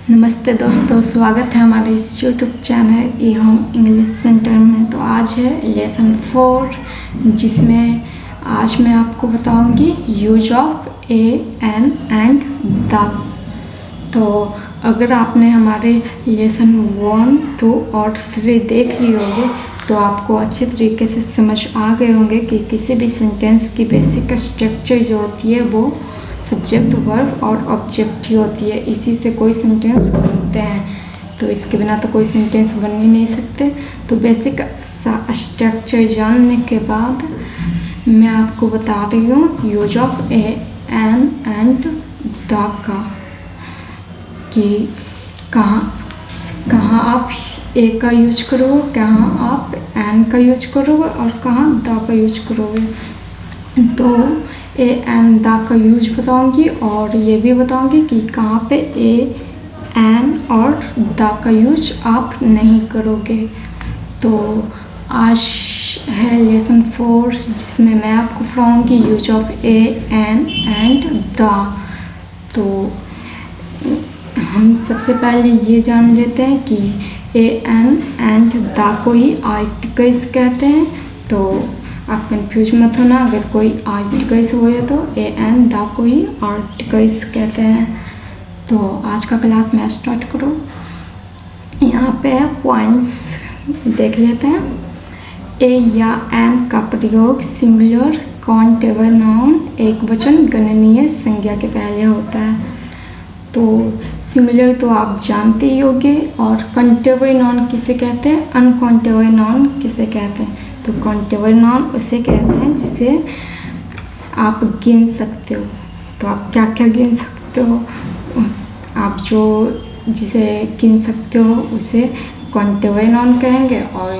नमस्ते दोस्तों, स्वागत है हमारे इस यूट्यूब चैनल ई होम इंग्लिश सेंटर में। तो आज है लेसन 4, जिसमें आज मैं आपको बताऊंगी use of a, an and the. तो अगर आपने हमारे लेसन 1, 2 और 3 देख लिए होंगे तो आपको अच्छे तरीके से समझ आ गए होंगे कि किसी भी सेंटेंस की बेसिक स्ट्रक्चर जो होती है वो सब्जेक्ट, वर्ब और ऑब्जेक्ट ही होती है। इसी से कोई सेंटेंस बनते हैं, तो इसके बिना तो कोई सेंटेंस बन ही नहीं सकते। तो बेसिक स्ट्रक्चर जानने के बाद मैं आपको बता रही हूँ use of a, an and the का, कि कहाँ आप ए का यूज करोगे, कहाँ आप एन का यूज करोगे और कहाँ द का यूज करोगे। तो ए एन द का यूज बताऊंगी और ये भी बताऊंगी कि कहाँ पे ए एन और द का यूज आप नहीं करोगे। तो आज है लेसन 4, जिसमें मैं आपको पढ़ाऊंगी use of a, an and the. तो हम सबसे पहले ये जान लेते हैं कि ए एन एंड द को ही आर्टिकल्स कहते हैं। तो आप कंफ्यूज मत होना, अगर कोई आर्टिकल्स हो तो ए एन द को ही आर्टिकल्स कहते हैं। तो आज का क्लास मैं स्टार्ट करूँ। यहाँ पे पॉइंट्स देख लेते हैं। ए या एन का प्रयोग सिंगुलर काउंटेबल नाउन, एक वचन गणनीय संज्ञा के पहले होता है। तो सिंगुलर तो आप जानते ही होंगे, और काउंटेबल नाउन किसे कहते हैं, अनकाउंटेबल नाउन किसे कहते हैं। तो काउंटेबल नाउन उसे कहते हैं जिसे आप गिन सकते हो। तो आप क्या क्या गिन सकते हो, आप जो जिसे गिन सकते हो उसे काउंटेबल नाउन कहेंगे, और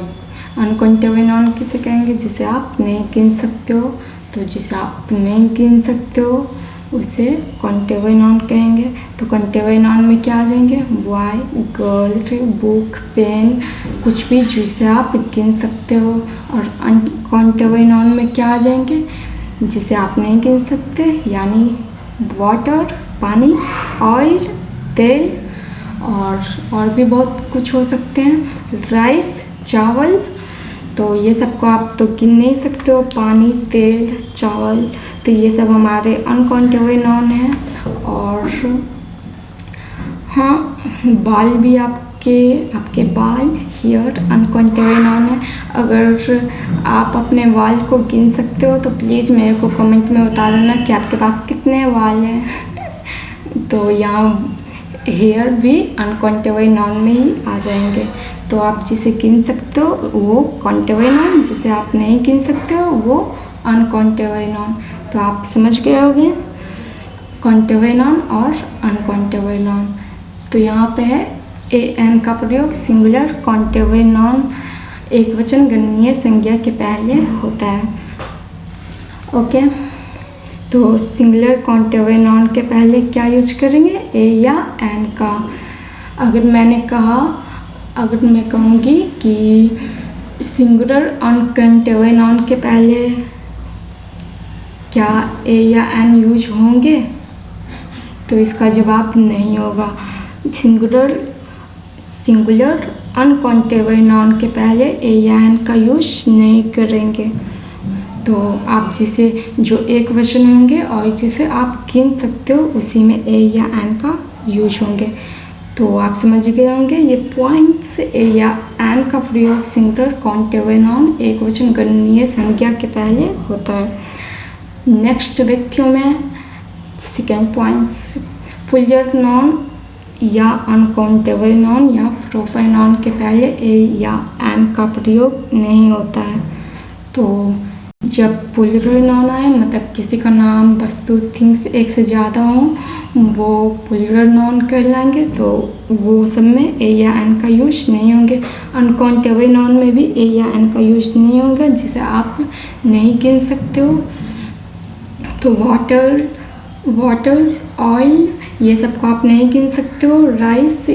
अनकाउंटेबल नाउन किसे कहेंगे, जिसे आप नहीं गिन सकते हो। तो जिसे आप नहीं गिन सकते हो उसे काउंटेबल नाउन कहेंगे। तो काउंटेबल नाउन में क्या आ जाएंगे, बॉय, गर्ल, बुक, पेन, कुछ भी जिसे आप गिन सकते हो। और अनकाउंटेबल नाउन में क्या आ जाएंगे, जिसे आप नहीं गिन सकते, यानी वाटर, पानी, ऑयल, तेल, और भी बहुत कुछ हो सकते हैं, राइस, चावल। तो ये सबको आप तो गिन नहीं सकते हो, पानी, तेल, चावल। तो ये सब हमारे अनकाउंटेबल नाउन हैं। और हाँ, बाल भी आपके बाल, हेयर अनकाउंटेबल नाउन है। अगर आप अपने बाल को गिन सकते हो तो प्लीज़ मेरे को कमेंट में बता देना कि आपके पास कितने बाल हैं। तो यहाँ हेयर भी अनकाउंटेबल नाउन में ही आ जाएंगे। तो आप जिसे गिन सकते हो वो काउंटेबल नाउन, जिसे आप नहीं गिन सकते हो वो अनकाउंटेबल नाउन। तो आप समझ गए होंगे काउंटेबल नाउन और अनकाउंटेबल नाउन। तो यहाँ पे है ए एन का प्रयोग सिंगुलर काउंटेबल नाउन, एक वचन गणनीय संज्ञा के पहले होता है। ओके, तो सिंगुलर काउंटेबल नाउन के पहले क्या यूज करेंगे, ए या एन का। अगर मैं कहूँगी कि सिंगुलर अनकाउंटेबल नाउन के पहले क्या ए या एन यूज होंगे, तो इसका जवाब नहीं होगा। सिंगुलर अनकाउंटेबल नाउन के पहले ए या एन का यूज नहीं करेंगे। तो आप जिसे जो एक वचन होंगे और जिसे आप गिन सकते हो उसी में ए या एन का यूज होंगे। तो आप समझ गए होंगे ये पॉइंट्स। ए या एन का प्रयोग सिंगुलर काउंटेबल नाउन, एक वचन गणनीय संज्ञा के पहले होता है। नेक्स्ट देखती हूँ मैं सेकेंड पॉइंट्स। पुल्यर नाउन या अनकाउंटेबल नाउन या प्रॉपर नाउन के पहले ए या एन का प्रयोग नहीं होता है। तो जब पुल्युरल नाउन आए, मतलब किसी का नाम, वस्तु, थिंग्स एक से ज़्यादा हो, वो पुल्युरल नाउन कहलाएंगे। तो वो सब में ए या एन का यूज नहीं होंगे। अनकाउंटेबल नाउन में भी ए या एन का यूज नहीं होगा, जिसे आप नहीं गिन सकते हो। तो वाटर, ऑयल, ये सब को आप नहीं गिन सकते हो। राइस,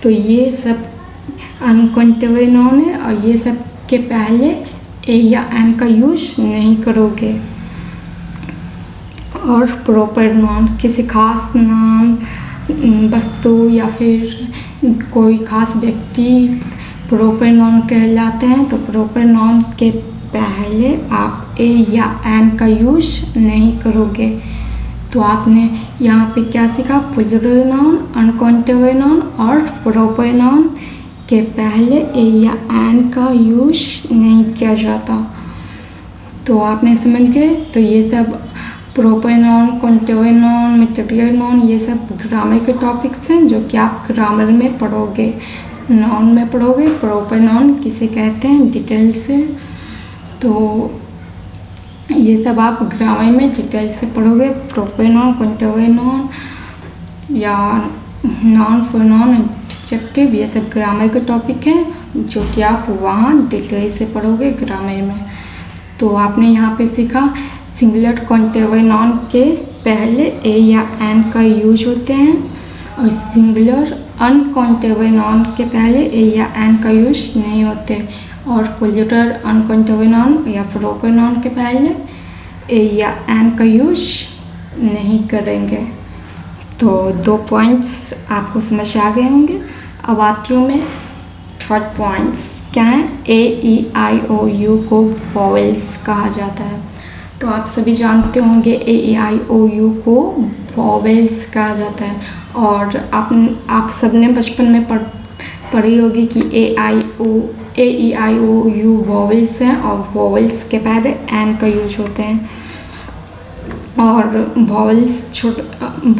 तो ये सब अनकाउंटेबल नाउन है, और ये सब के पहले ए या एन का यूज नहीं करोगे। और प्रॉपर नाउन, किसी खास नाम, वस्तु या फिर कोई खास व्यक्ति प्रॉपर नाउन कहलाते हैं। तो प्रॉपर नाउन के पहले आप ए या एन का यूज नहीं करोगे। तो आपने यहाँ पे क्या सीखा? प्लूरल नाउन, अनकाउंटेबल नाउन और प्रॉपर नाउन के पहले ए या एन का यूज नहीं किया जाता। तो आपने समझ गए। तो ये सब proper noun, countable noun, material noun, ये सब ग्रामर के टॉपिक्स हैं जो कि आप ग्रामर में पढ़ोगे, नाउन में पढ़ोगे। प्रॉपर नाउन किसे कहते हैं डिटेल से, तो ये सब आप ग्रामर में डिटेल से पढ़ोगे। प्रॉपर नाउन, काउंटेबल नाउन या नाउन, प्रोनाउन, एडजेक्टिव, ये सब ग्रामर के टॉपिक हैं जो कि आप वहाँ डिटेल से पढ़ोगे ग्रामर में। तो आपने यहाँ पे सीखा सिंगुलर काउंटेबल नाउन के पहले ए या एन का यूज होते हैं और सिंगुलर अनकाउंटेबल नाउन के पहले ए या एन का यूज नहीं होते, और प्लूरल अनकाउंटेबल नाउन या प्रॉपर नाउन के पहले ए या एन का यूज नहीं करेंगे। तो 2 पॉइंट्स आपको समझ आ गए होंगे। अब आती हूँ मैं थर्ड पॉइंट्स क्या है? ए ई आई ओ यू को वॉवेल्स कहा जाता है। तो आप सभी जानते होंगे ए ई आई ओ यू को वॉवेल्स कहा जाता है, और आप सबने बचपन में पढ़ी होगी कि ए ई आई ओ यू वॉवेल्स हैं और वॉवेल्स के पहले एन का यूज होते हैं। और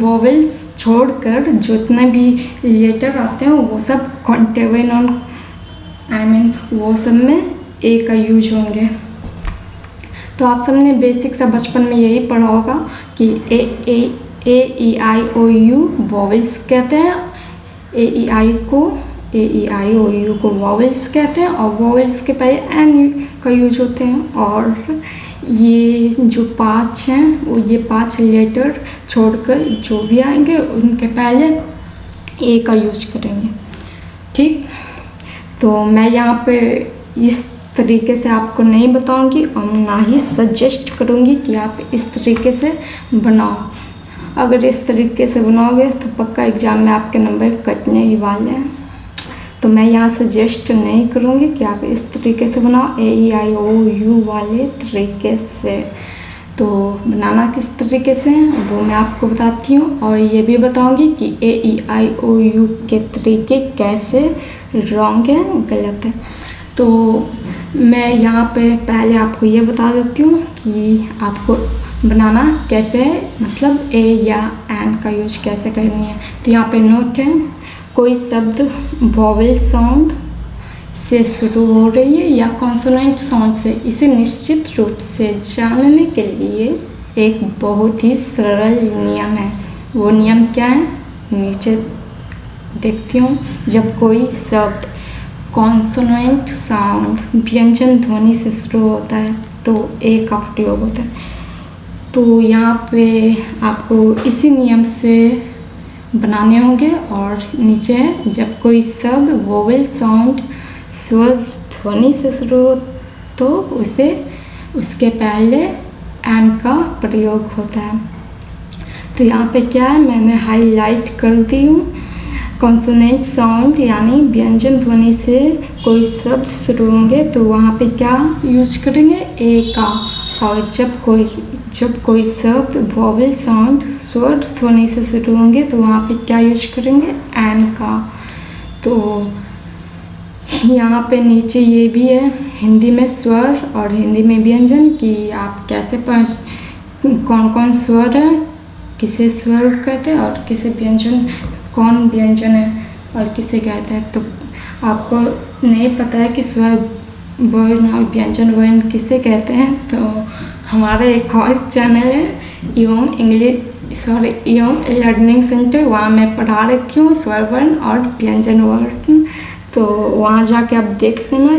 वॉवेल्स छोड़कर जितने भी लेटर आते हैं वो सब काउंटेबल नाउन वो सब में ए का यूज होंगे। तो आप सबने बेसिक सा बचपन में यही पढ़ा होगा कि ए ई आई ओ यू वॉवेल्स कहते हैं, ए ई आई ओ यू को वॉवेल्स कहते हैं और वॉवेल्स के पहले एन का यूज होते हैं। और ये जो 5 हैं वो ये 5 लेटर छोड़कर जो भी आएंगे उनके पहले ए का यूज करेंगे। ठीक, तो मैं यहाँ पे इस तरीके से आपको नहीं बताऊंगी और ना ही सजेस्ट करूंगी कि आप इस तरीके से बनाओ। अगर इस तरीके से बनाओगे तो पक्का एग्ज़ाम में आपके नंबर कटने ही वाले हैं। तो मैं यहाँ सजेस्ट नहीं करूँगी कि आप इस तरीके से बनाओ, ए ई आई ओ यू वाले तरीके से। तो बनाना किस तरीके से वो मैं आपको बताती हूँ, और ये भी बताऊँगी कि ए ई आई ओ यू के तरीके कैसे रॉन्ग है, गलत है। तो मैं यहाँ पे पहले आपको ये बता देती हूँ कि आपको बनाना कैसे है, मतलब ए या एन का यूज कैसे करनी है। तो यहाँ पे नोट है, कोई शब्द वॉवेल साउंड से शुरू हो रही है या कॉन्सोनेंट साउंड से, इसे निश्चित रूप से जानने के लिए एक बहुत ही सरल नियम है। वो नियम क्या है? नीचे देखती हूँ। जब कोई शब्द कॉन्सोनेंट साउंड व्यंजन ध्वनि से शुरू होता है तो ए का प्रयोग होता है। तो यहाँ पे आपको इसी नियम से बनाने होंगे। और नीचे है, जब कोई शब्द वोवेल साउंड स्वर ध्वनि से शुरू हो तो उसके पहले एन का प्रयोग होता है। तो यहाँ पे क्या है, मैंने हाईलाइट कर दी हूँ। कॉन्सोनेंट साउंड यानी व्यंजन ध्वनि से कोई शब्द शुरू होंगे तो वहाँ पे क्या यूज करेंगे? ए का। और जब कोई शब्द वॉवेल साउंड स्वर ध्वनि से शुरू होंगे तो वहाँ पे क्या यूज करेंगे? एन का। तो यहाँ पे नीचे ये भी है, हिंदी में स्वर और हिंदी में व्यंजन की आप कैसे कौन कौन स्वर है, किसे स्वर कहते हैं और किसे व्यंजन, कौन व्यंजन है और किसे कहते हैं। तो आपको नहीं पता है कि स्वर वर्ण और व्यंजन वर्ण किसे कहते हैं, तो हमारा एक और चैनल है एवं लर्निंग सेंटर, वहाँ मैं पढ़ा रखी हूँ स्वर वर्ण और व्यंजन वर्ण। तो वहाँ जाके आप देख लेना,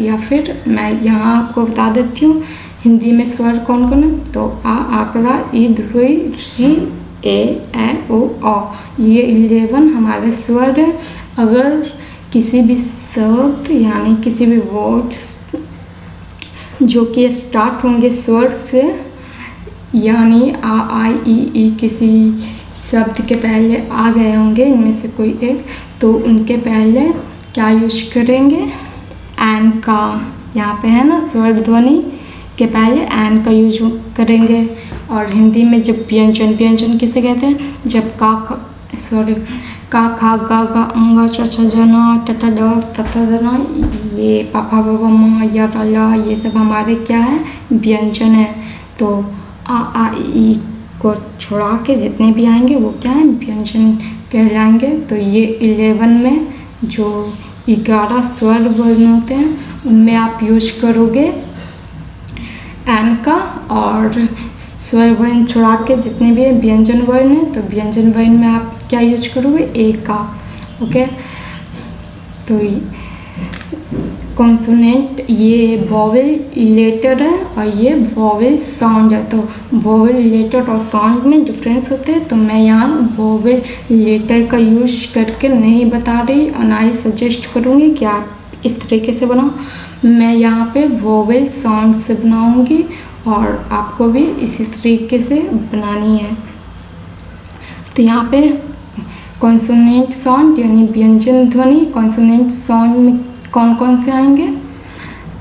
या फिर मैं यहाँ आपको बता देती हूँ हिंदी में स्वर कौन कौन है। तो आ, आकड़ा, ई, ध्रुई, री, ए ओ अ, ये 11 हमारे स्वर है। अगर किसी भी शब्द यानी किसी भी वर्ड्स जो कि स्टार्ट होंगे स्वर से, यानी आ, आई, ई, किसी शब्द के पहले आ गए होंगे इनमें से कोई एक, तो उनके पहले क्या यूज करेंगे, एन का। यहाँ पे है ना स्वर ध्वनि के पहले एन का यूज करेंगे। और हिंदी में जब व्यंजन किसे कहते हैं, जब का खा गा गा अंगा च छ जना टटा ड तथा जना, ये पापा बाबा माँ या ला, ये सब हमारे क्या है, व्यंजन है। तो आ ई को छोड़ा के जितने भी आएंगे वो क्या है, व्यंजन कहलाएंगे। तो ये 11 में जो 11 स्वर वर्ण होते हैं उनमें आप यूज करोगे एन का, और स्वर वर्ण छोड़ा के जितने भी व्यंजन वर्ण है तो व्यंजन वर्ण में आप क्या यूज करोगे, ए का। ओके, तो कॉन्सोनेंट ये वॉवेल लेटर है और ये वॉवेल साउंड है। तो वॉवेल लेटर और साउंड में डिफरेंस होते हैं, तो मैं यहाँ वॉवेल लेटर का यूज करके नहीं बता रही और ना ही सजेस्ट करूँगी कि आप इस तरीके से बनाओ। मैं यहाँ पे वॉवेल साउंड से बनाऊँगी और आपको भी इसी तरीके से बनानी है। तो यहाँ पे कॉन्सोनेंट साउंड यानी व्यंजन ध्वनि, कॉन्सोनेंट साउंड में कौन कौन से आएंगे,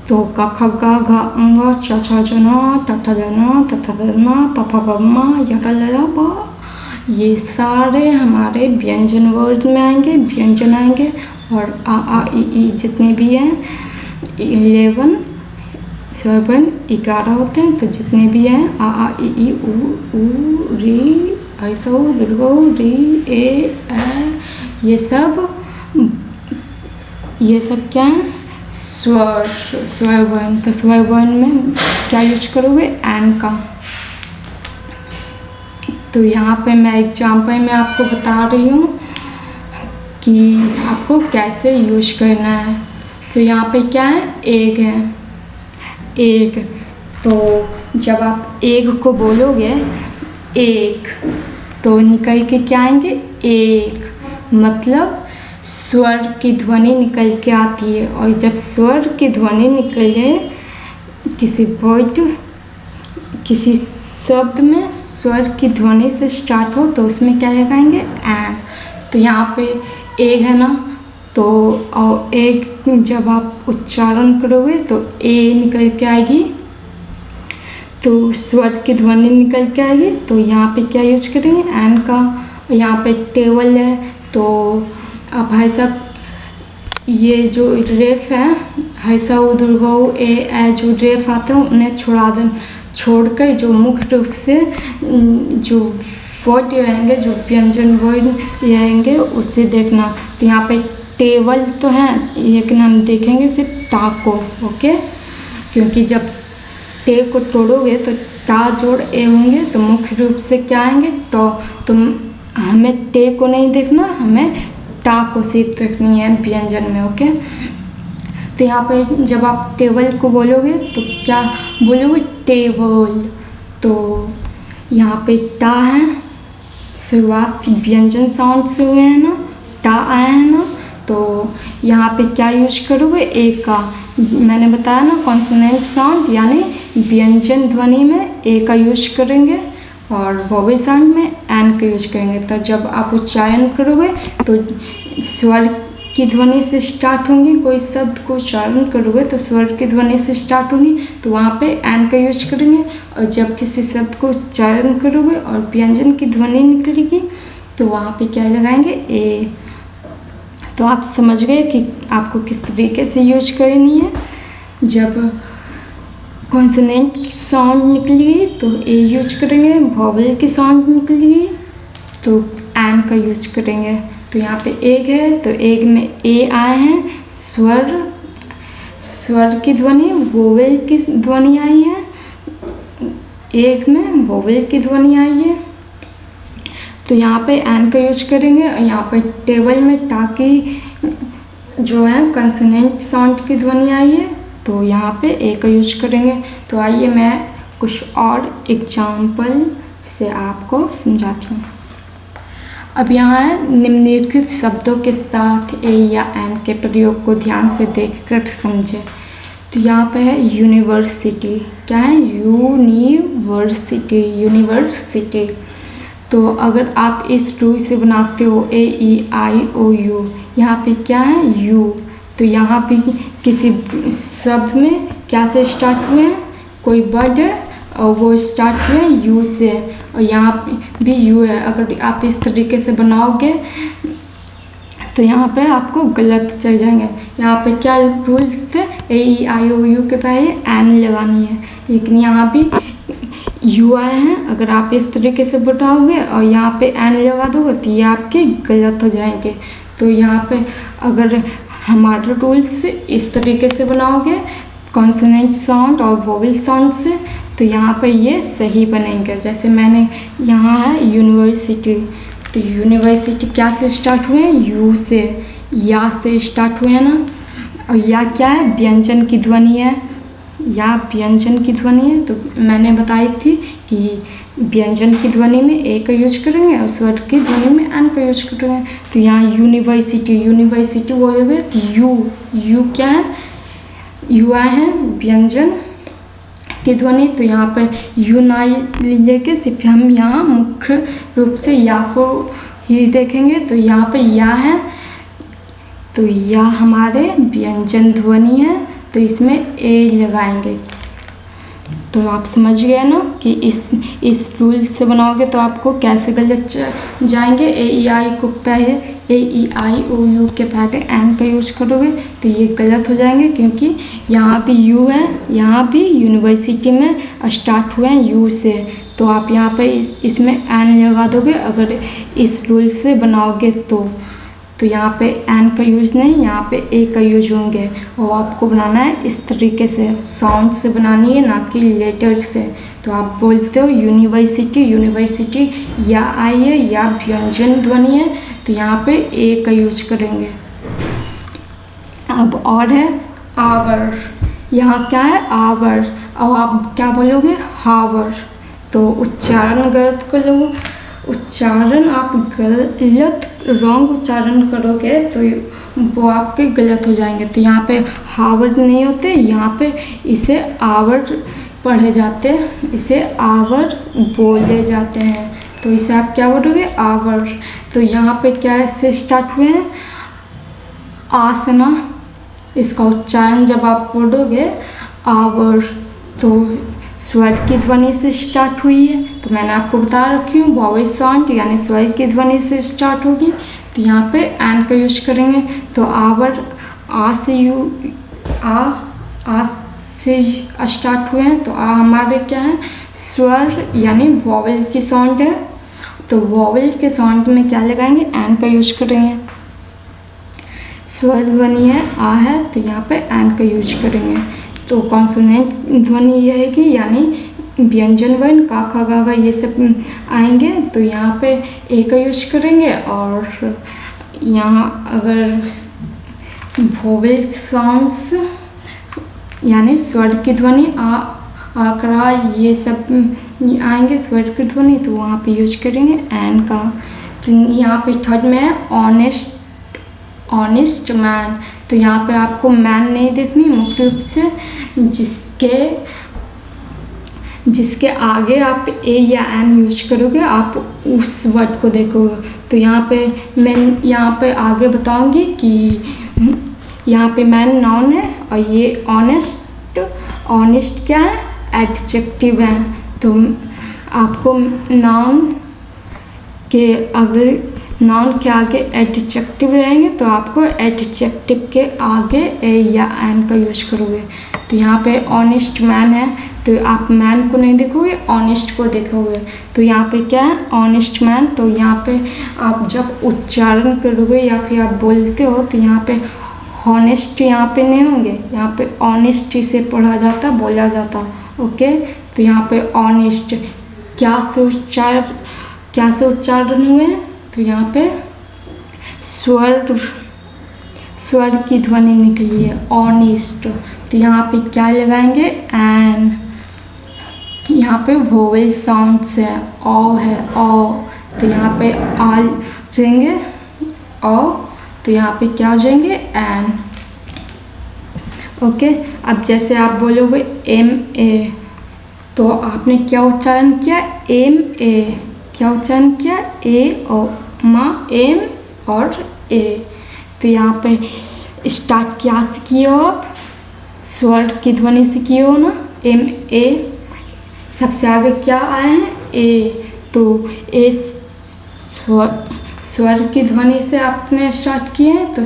तो क ख ग घ अंग च छ जना ट ठ जना त थ जना प फ ब म य र ल ल ब, ये सारे हमारे व्यंजन वर्ड में आएंगे, व्यंजन आएंगे। और आ ई जितने भी हैं 11 स्वर वर्ण 11 होते हैं, तो जितने भी हैं आ ई उ री ऐसा दुर्गो री ए ये सब क्या है, स्वर वर्ण। तो स्वर वर्ण में क्या यूज करोगे, एन का। तो यहाँ पे मैं एग्जाम्पल में आपको बता रही हूँ कि आपको कैसे यूज करना है। तो यहाँ पे क्या है, एग है, एग। तो जब आप एग को बोलोगे एक, तो निकल के क्या आएंगे, एक, मतलब स्वर की ध्वनि निकल के आती है। और जब स्वर की ध्वनि निकले किसी वर्ड, किसी शब्द में स्वर की ध्वनि से स्टार्ट हो तो उसमें क्या लगाएंगे, एन। तो यहाँ पे एग है ना, तो और एग जब आप उच्चारण करोगे तो ए निकल के आएगी, तो स्वर की ध्वनि निकल के आएगी। तो यहाँ पे क्या यूज करेंगे, एन का। यहाँ पे टेबल है, तो अब ऐसा ये जो रेफ है, ऐसा दुर्गो ए जो रेफ आते हैं उन्हें छोड़कर जो मुख्य रूप से जो वर्ड रहेंगे, जो व्यंजन वर्ड रहेंगे उसे देखना। तो यहाँ पे टेबल तो है, लेकिन हम देखेंगे सिर्फ टा को। ओके, क्योंकि जब टे को तोड़ोगे तो टा जोड़ ए होंगे, तो मुख्य रूप से क्या आएंगे, टो। तो हमें टे को नहीं देखना, हमें टा को सिर्फ देखनी है व्यंजन में। ओके, तो यहाँ पे जब आप टेबल को बोलोगे तो क्या बोलोगे, टेबल। तो यहाँ पे टा है, शुरुआत व्यंजन साउंड से हुए हैं ना, टा आया है ना, तो यहाँ पे क्या यूज करोगे, ए का। मैंने बताया ना कॉन्सोनेंट साउंड यानी व्यंजन ध्वनि में ए का यूज करेंगे और वॉवेल साउंड में एन का यूज करेंगे। तो जब आप उच्चारण करोगे तो स्वर की ध्वनि से स्टार्ट होंगी, कोई शब्द को उच्चारण करोगे तो स्वर की ध्वनि से स्टार्ट होंगी, तो वहाँ पे एन का यूज करेंगे। और जब किसी शब्द को उच्चारण करोगे और व्यंजन की ध्वनि निकलेगी तो वहाँ पे क्या लगाएंगे, ए। तो आप समझ गए कि आपको किस तरीके से यूज करनी है। जब कॉन्सोनेंट की साउंड निकलेगी तो ए यूज करेंगे, वॉवेल की साउंड निकलेगी तो एन का यूज करेंगे। तो यहाँ पे एग है, तो एग में ए आए हैं, स्वर की ध्वनि, वोवेल की ध्वनि आई है, एग में वोवेल की ध्वनि आई है, तो यहाँ पे एन का यूज करेंगे। और यहाँ पे टेबल में ताकि जो है कंसोनेंट साउंड की ध्वनि आई है, तो यहाँ पे ए का यूज करेंगे। तो आइए मैं कुछ और एग्जाम्पल से आपको समझाती हूँ। अब यहाँ है, निम्नलिखित शब्दों के साथ ए या एन के प्रयोग को ध्यान से देखकर समझें। तो यहाँ पे है यूनिवर्सिटी, क्या है, यूनिवर्सिटी, यूनिवर्सिटी। तो अगर आप इस रूल से बनाते हो AEIOU, यहाँ पे क्या है यू, तो यहाँ पे किसी शब्द में क्या से स्टार्ट हुए हैं, कोई वर्ड है और वो स्टार्ट हुए हैं यू से, और यहाँ पे भी यू है। अगर आप इस तरीके से बनाओगे तो यहाँ पे आपको गलत चल जाएंगे। यहाँ पे क्या रूल्स थे, AEIOU के पहले एन लगानी है, लेकिन यहाँ भी यू आए हैं। अगर आप इस तरीके से बताओगे और यहाँ पे एन लगा दोगे तो ये आपके गलत हो जाएंगे। तो यहाँ पे अगर हमारे रूल्स इस तरीके से बनाओगे कॉन्सोनेंट साउंड और वोवेल साउंड से, तो यहाँ पे ये सही बनेंगे। जैसे मैंने यहाँ है यूनिवर्सिटी, तो यूनिवर्सिटी क्या से स्टार्ट हुए हैं, यू से, या से स्टार्ट हुए हैं ना, और या क्या है, व्यंजन की ध्वनि है, या व्यंजन की ध्वनि है। तो मैंने बताई थी कि व्यंजन की ध्वनि में ए का यूज करेंगे और स्वर की ध्वनि में एन का यूज करेंगे। तो यहाँ यूनिवर्सिटी बोलोगे तो यू क्या है, यू आए हैं व्यंजन की ध्वनि, तो यहाँ पे यू ना लेके सिर्फ हम यहाँ मुख्य रूप से या को ही देखेंगे। तो यहाँ पे या है, तो या हमारे व्यंजन ध्वनि है, तो इसमें ए लगाएंगे। तो आप समझ गए ना कि इस रूल से बनाओगे तो आपको कैसे गलत जाएंगे। AEIOU के पहले एन का यूज करोगे तो ये गलत हो जाएंगे, क्योंकि यहाँ भी यू है, यहाँ भी यूनिवर्सिटी में स्टार्ट हुए हैं यू से, तो आप यहाँ पे इसमें एन लगा दोगे अगर इस रूल से बनाओगे तो यहाँ पे एन का यूज नहीं, यहाँ पे ए का यूज होंगे। और आपको बनाना है इस तरीके से, साउंड से बनानी है, ना कि लेटर से। तो आप बोलते हो यूनिवर्सिटी या आई है या व्यंजन ध्वनि है, तो यहाँ पे ए का यूज करेंगे। अब और है आवर, यहाँ क्या है आवर, और आप क्या बोलोगे हावर, तो उच्चारण गलत कर लो, उच्चारण आप गलत रॉन्ग उच्चारण करोगे तो वो आपके गलत हो जाएंगे। तो यहाँ पे हावर नहीं होते, यहाँ पे इसे आवर पढ़े जाते हैं, इसे आवर बोले जाते हैं। तो इसे आप क्या बोलोगे आवर। तो यहाँ पे क्या से स्टार्ट हुए हैं, आसना, इसका उच्चारण जब आप बोलोगे आवर तो स्वर की ध्वनि से स्टार्ट हुई है, तो मैंने आपको बता रखी हूँ वॉवेल साउंड यानी स्वर की ध्वनि से स्टार्ट होगी। तो यहाँ पे एन का यूज करेंगे। तो आवर आ से स्टार्ट हुए हैं, तो आ हमारे क्या है स्वर यानी वॉवेल की साउंड है, तो वॉवेल के साउंड में क्या लगाएंगे एन का यूज करेंगे। स्वर ध्वनि है आ है, तो यहाँ पे एन का यूज करेंगे। तो कॉन्सोनेंट ध्वनि यह है कि यानी व्यंजन वर्ण का खा गा गा ये सब आएंगे, तो यहाँ पे ए का यूज करेंगे। और यहाँ अगर वोवेल साउंड्स यानी स्वर की ध्वनि आकरा ये सब आएंगे स्वर की ध्वनि, तो वहाँ पे यूज करेंगे एन का। तो यहाँ पे थर्ड में है ऑनेस्ट मैन, तो यहाँ पे आपको मैन नहीं देखनी, मुख्य रूप से जिसके आगे आप ए या एन यूज करोगे आप उस वर्ड को देखोगे। तो यहाँ पे मैं यहाँ पे आगे बताऊंगी कि यहाँ पे मैन नाउन है और ये ऑनेस्ट क्या है एडजेक्टिव है। तो आपको नाउन के आगे एडजेक्टिव रहेंगे, तो आपको एडजेक्टिव के आगे ए या एन का यूज करोगे। तो यहाँ पे ऑनेस्ट मैन है, तो आप मैन को नहीं देखोगे ऑनेस्ट को देखोगे। तो यहाँ पे क्या है ऑनेस्ट मैन, तो यहाँ पे आप जब उच्चारण करोगे या फिर आप बोलते हो तो यहाँ पे हॉनेस्ट यहाँ पे नहीं होंगे, यहाँ पे ऑनेस्ट से पढ़ा जाता बोला जाता। ओके, तो यहाँ पे ऑनेस्ट क्या से उच्चारण हुए, तो यहाँ पे स्वर की ध्वनि निकली है ऑनेस्ट, तो यहाँ पे क्या लगाएंगे एन। यहाँ पे वोवेल साउंड्स है ओ है ओ, तो यहाँ पे आल रहेंगे ओ, तो यहाँ पे क्या हो जाएंगे एन। ओके, अब जैसे आप बोलोगे एम ए, तो आपने क्या उच्चारण किया एम ए, क्या उच्चारण किया, ए और माँ एम और ए। तो यहाँ पे स्टार्ट क्या से किए हो आप, स्वर की ध्वनि से किए हो ना, एम ए। सबसे आगे क्या आए हैं, ए, तो ए स्वर की ध्वनि से आपने स्टार्ट किए हैं। तो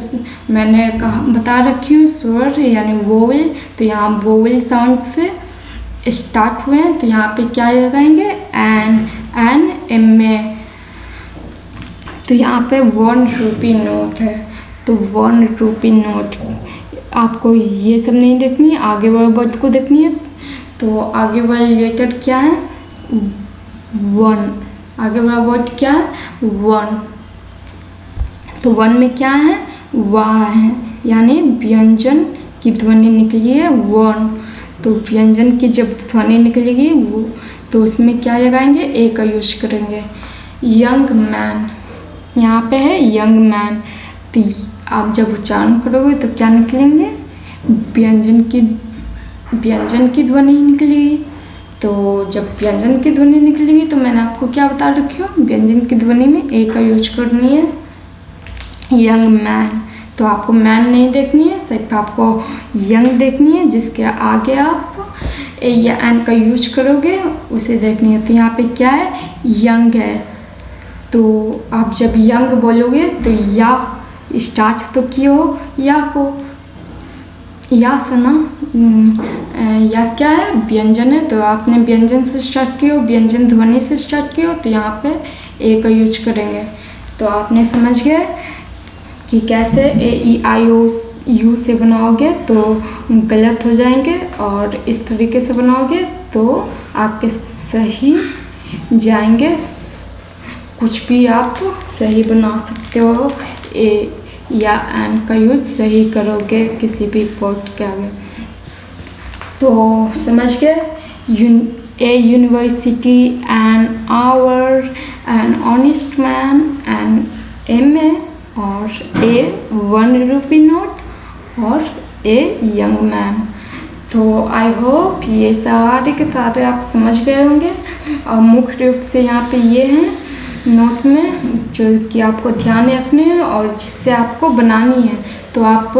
मैंने कहा बता रखी हूँ स्वर यानी वोवेल, तो यहाँ वोवेल साउंड से स्टार्ट हुए हैं। तो यहाँ पे क्या लगाएंगे, एन एम में। तो यहाँ पे 1 रुपी नोट है, तो 1 रुपी नोट। आपको ये सब नहीं देखनी है, आगे वाले वर्ड को देखनी है। तो आगे वाला लेटर क्या है, 1। आगे वाला वर्ड क्या है, 1। तो 1 में क्या है, वाह है, यानी व्यंजन की ध्वनि निकली है 1। तो व्यंजन की जब ध्वनि निकलेगी वो, तो उसमें क्या लगाएंगे, ए का यूज करेंगे। यंग मैन, यहाँ पे है यंग मैन। तो आप जब उच्चारण करोगे तो क्या निकलेंगे, व्यंजन की ध्वनि निकलेगी। तो जब व्यंजन की ध्वनि निकलेगी तो मैंने आपको क्या बता रखी हो, व्यंजन की ध्वनि में ए का यूज करनी है, यंग मैन। तो आपको मैन नहीं देखनी है, सिर्फ आपको यंग देखनी है, जिसके आगे आप ए या एन का यूज करोगे उसे देखनी है। तो यहाँ पे क्या है, यंग है। तो आप जब यंग बोलोगे तो या स्टार्ट तो किए हो या को, या से ना, या क्या है, व्यंजन है। तो आपने व्यंजन से स्टार्ट किया हो, व्यंजन ध्वनि से स्टार्ट किया हो, तो यहाँ पे ए का यूज करेंगे। तो आपने समझ गए कि कैसे ए ई आई ओ यू से बनाओगे तो गलत हो जाएंगे, और इस तरीके से बनाओगे तो आपके सही जाएंगे। कुछ भी आप सही बना सकते हो, ए या एन का यूज सही करोगे किसी भी वर्ड के आगे। तो समझ गए, a university, an hour, an honest man, an M A, और ए 1 रुपी नोट, और ए यंग मैन। तो आई होप ये सारे के सारे आप समझ गए होंगे। और मुख्य रूप से यहाँ पे ये हैं नोट में जो कि आपको ध्यान रखने हैं और जिससे आपको बनानी है। तो आप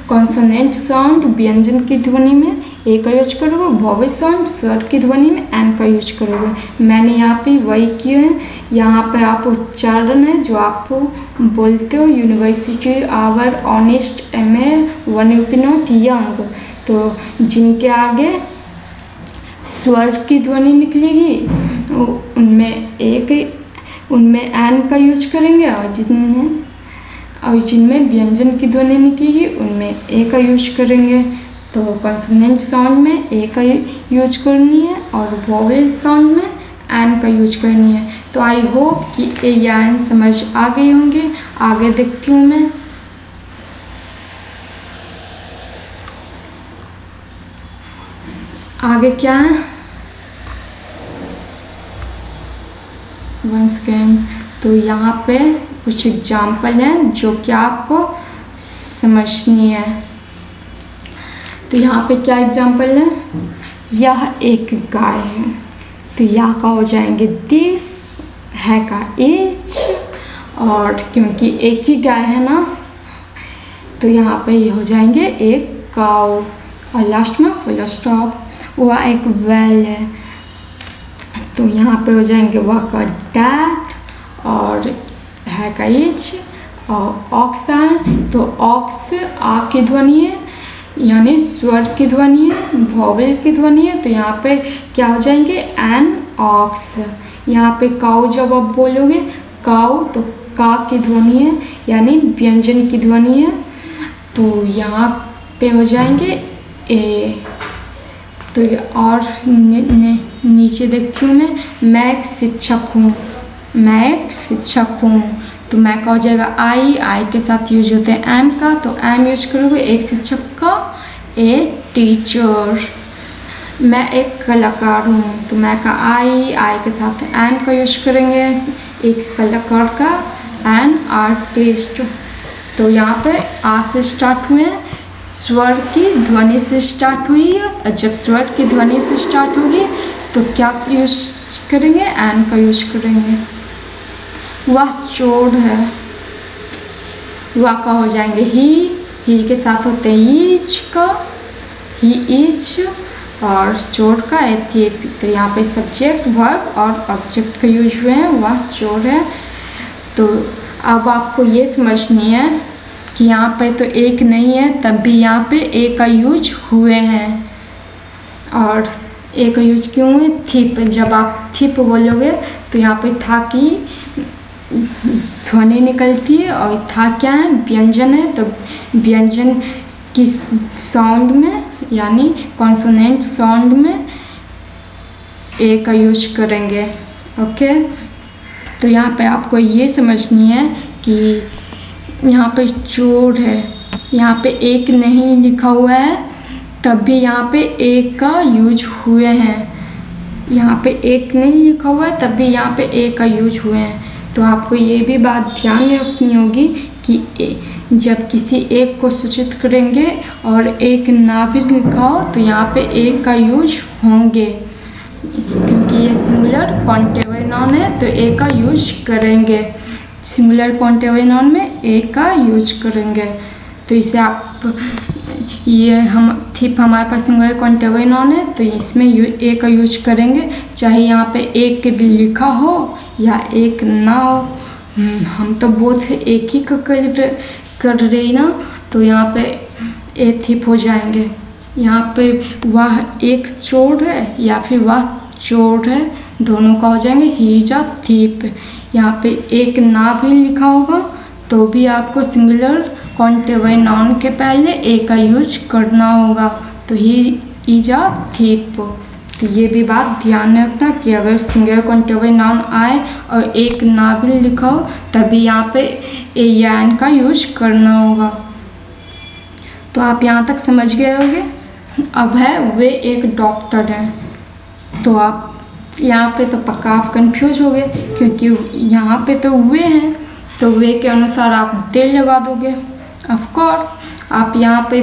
कॉन्सोनेंट साउंड व्यंजन की ध्वनि में ए का यूज करोगे, वॉवेल साउंड स्वर की ध्वनि में एन का यूज करोगे। मैंने यहाँ पे वही किए हैं। यहाँ पे आप उच्चारण है जो आप बोलते हो, university, hour, honest, M A, 1 rupee note, young. तो जिनके आगे स्वर की ध्वनि निकलेगी उनमें एन का यूज करेंगे, और जिनमें व्यंजन की ध्वनि निकलेगी उनमें ए का यूज करेंगे। तो कॉन्सोनेंट साउंड में ए का यूज करनी है और वोवेल साउंड में एन का यूज करनी है। तो आई होप कि ए या एन समझ आ गई होंगे। आगे देखती हूँ मैं। आगे क्या है, वन सेकेंड। तो यहाँ पे कुछ एग्जाम्पल हैं जो कि आपको समझनी है। तो यहाँ पे क्या एग्जाम्पल है, यह एक गाय है, तो यह का हो जाएंगे दिस, है का इच, और क्योंकि एक ही गाय है ना तो यहाँ पे ये हो जाएंगे एक काऊ, और लास्ट में फुल स्टॉप। वह एक वेल है, तो यहाँ पे हो जाएंगे वह का डैट, और है का इच, और ऑक्स है, तो ऑक्स आ की ध्वनि है यानी स्वर की ध्वनि है, वॉवेल की ध्वनि है। तो यहाँ पे क्या हो जाएंगे, एन ऑक्स। यहाँ पे काऊ जब आप बोलोगे काऊ तो का की ध्वनि है यानी व्यंजन की ध्वनि है, तो यहाँ पे हो जाएंगे ए। तो और नीचे देखती हूँ मैं एक शिक्षक हूँ, मैं एक शिक्षक हूँ। तो मैं का हो जाएगा आई के साथ यूज होते हैं एम का, तो एम यूज करोगे एक शिक्षक का, ए टीचर। मैं एक कलाकार हूँ, तो मैं का आई के साथ एन का यूज करेंगे, एक कलाकार का, एन आर्टिस्ट। तो यहाँ पे आ से स्टार्ट हुए हैं, स्वर की ध्वनि से स्टार्ट हुई है, और जब स्वर की ध्वनि से स्टार्ट होगी तो क्या यूज करेंगे, एन का यूज करेंगे। वह चोर है, वह का हो जाएंगे ही के साथ होते हैं ईच का, ही इज, और चोर का ए थीप। तो यहाँ पे सब्जेक्ट वर्ब और ऑब्जेक्ट का यूज हुए हैं, वह चोर है। तो अब आपको ये समझनी है कि यहाँ पे तो एक नहीं है, तब भी यहाँ पे ए का यूज हुए हैं। और ए का यूज क्यों हुए? थीप। जब आप थीप बोलोगे तो यहाँ पे था की ध्वनि निकलती है, और था क्या है? व्यंजन है। तो व्यंजन की साउंड में यानी कॉन्सोनेंट साउंड में ए का यूज करेंगे। ओके, तो यहाँ पे आपको ये समझनी है कि यहाँ पे चोर है, यहाँ पे एक नहीं लिखा हुआ है, तब भी यहाँ पे एक का यूज हुए हैं। यहाँ पे एक नहीं लिखा हुआ है, तब भी यहाँ पे एक का यूज हुए हैं। तो आपको ये भी बात ध्यान में रखनी होगी कि जब किसी एक को सूचित करेंगे और एक ना भी लिखा हो तो यहाँ पे एक का यूज होंगे, क्योंकि ये सिंगुलर काउंटेबल नाउन है तो एक का यूज करेंगे। सिंगुलर काउंटेबल नाउन में एक का यूज करेंगे। तो इसे आप ये हम थीप हमारे पास सिंगुलर काउंटेबल नाउन है तो इसमें ए का यूज करेंगे, चाहे यहाँ पे एक लिखा हो या एक ना हो। हम तो बोथ एक ही कर रहे ना, तो यहाँ पे ए थीप हो जाएंगे। यहाँ पे वह एक चोर है या फिर वह चोर है, दोनों का हो जाएंगे ही इज अ थीप। यहाँ पे एक ना भी लिखा होगा तो भी आपको सिंगुलर काउंटेबल नाउन के पहले ए का यूज करना होगा, तो ही इज अ थीप। तो ये भी बात ध्यान में रखना कि अगर सिंगुलर काउंटेबल नाउन आए और एक ना भी लिखा हो तभी यहाँ पे ए या एन का यूज करना होगा। तो आप यहाँ तक समझ गए होंगे। अब है वे एक डॉक्टर हैं, तो आप यहाँ पे तो पक्का आप कंफ्यूज हो गए, क्योंकि यहाँ पे तो वे हैं तो वे के अनुसार आप दे लगा दोगे। ऑफ कोर्स आप यहाँ पे